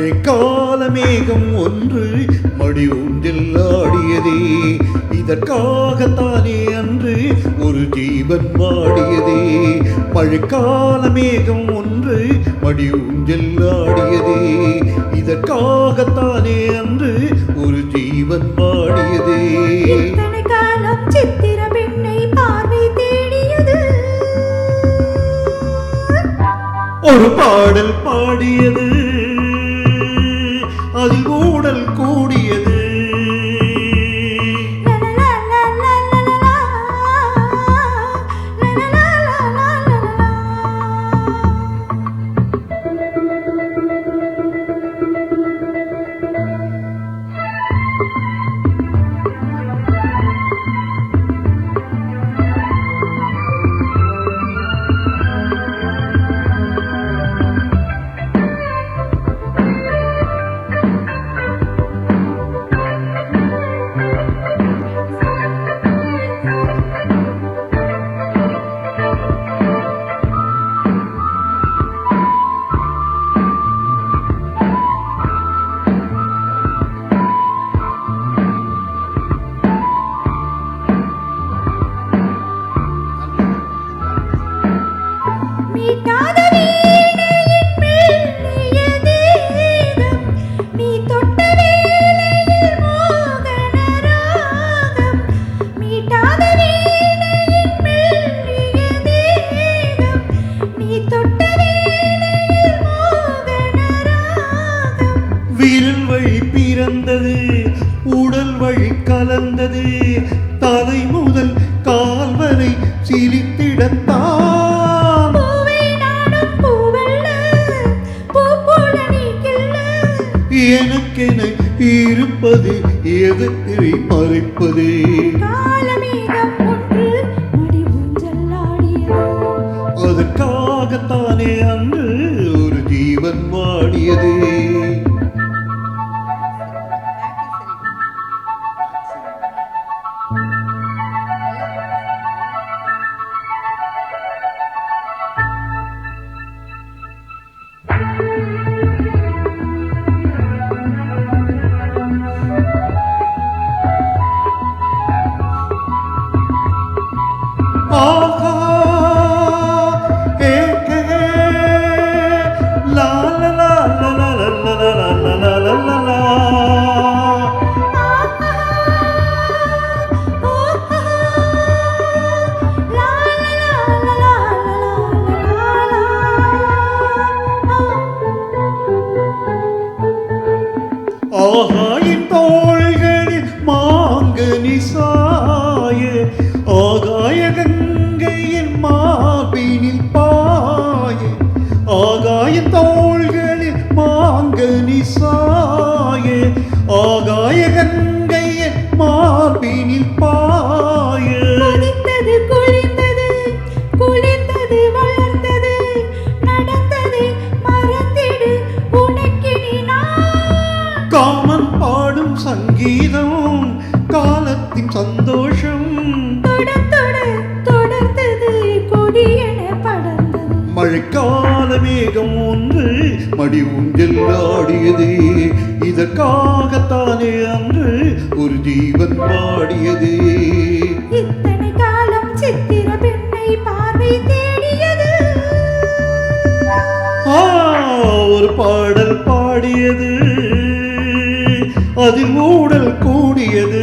மழைக்கால மேகம் ஒன்று மடி ஊஞ்சல் ஆடியதே, இதற்காகத்தானே அன்று ஒரு ஜீவன் வாடியதே. மழைக்கால மேகம் ஒன்று மடி ஊஞ்சல் ஆடியதே, இதற்காகத்தானே அன்று ஒரு ஜீவன் வாடியதே. சித்திர பெண்ணை பார்வை தேடியது, ஒரு பாடல் பாடியது, அதில் ஊடல் கூடியது. விரல் வழி பிறந்தது, உடல் வழி கலந்தது, தலை முதல் கால் வரை சிரித்திடத்தான். எனக்கென இருப்பது எதற்கு மறைப்பது? அதற்காகத்தானே அன்று ஒரு ஜீவன் வாடியது. ஆஹா லா லா லா லா லா லா லா லா லா லா. ஆகாயின் தோள்களில் மாங்கனி சாய, ஆகாய கங்கையின் மார்பினில் பாய. ஆகாய தோள்களில் மாங்கனி சாய, ஆகாய கங்கையின் மார்பினில் பாய. குளிர்ந்தது குளிர்ந்தது வளர்ந்தது, நடந்தது மறந்திடு உனக்கினி நான். காமன் பாடும் சங்கீதம் காலத்தின் சந்தோஷம், தொடர்ந்தது கொடியென படர்ந்தது. மழைக்கால மேகம் ஒன்று மடி ஊஞ்சல் ஆடியது, இதற்காகத்தானே அன்று ஒரு ஜீவன் பாடியது. இத்தனை காலம் சித்திர பெண்ணை பார்வை தேடியது, ஒரு பாடல் பாடியது, அதில் ஊடல் கூடியது.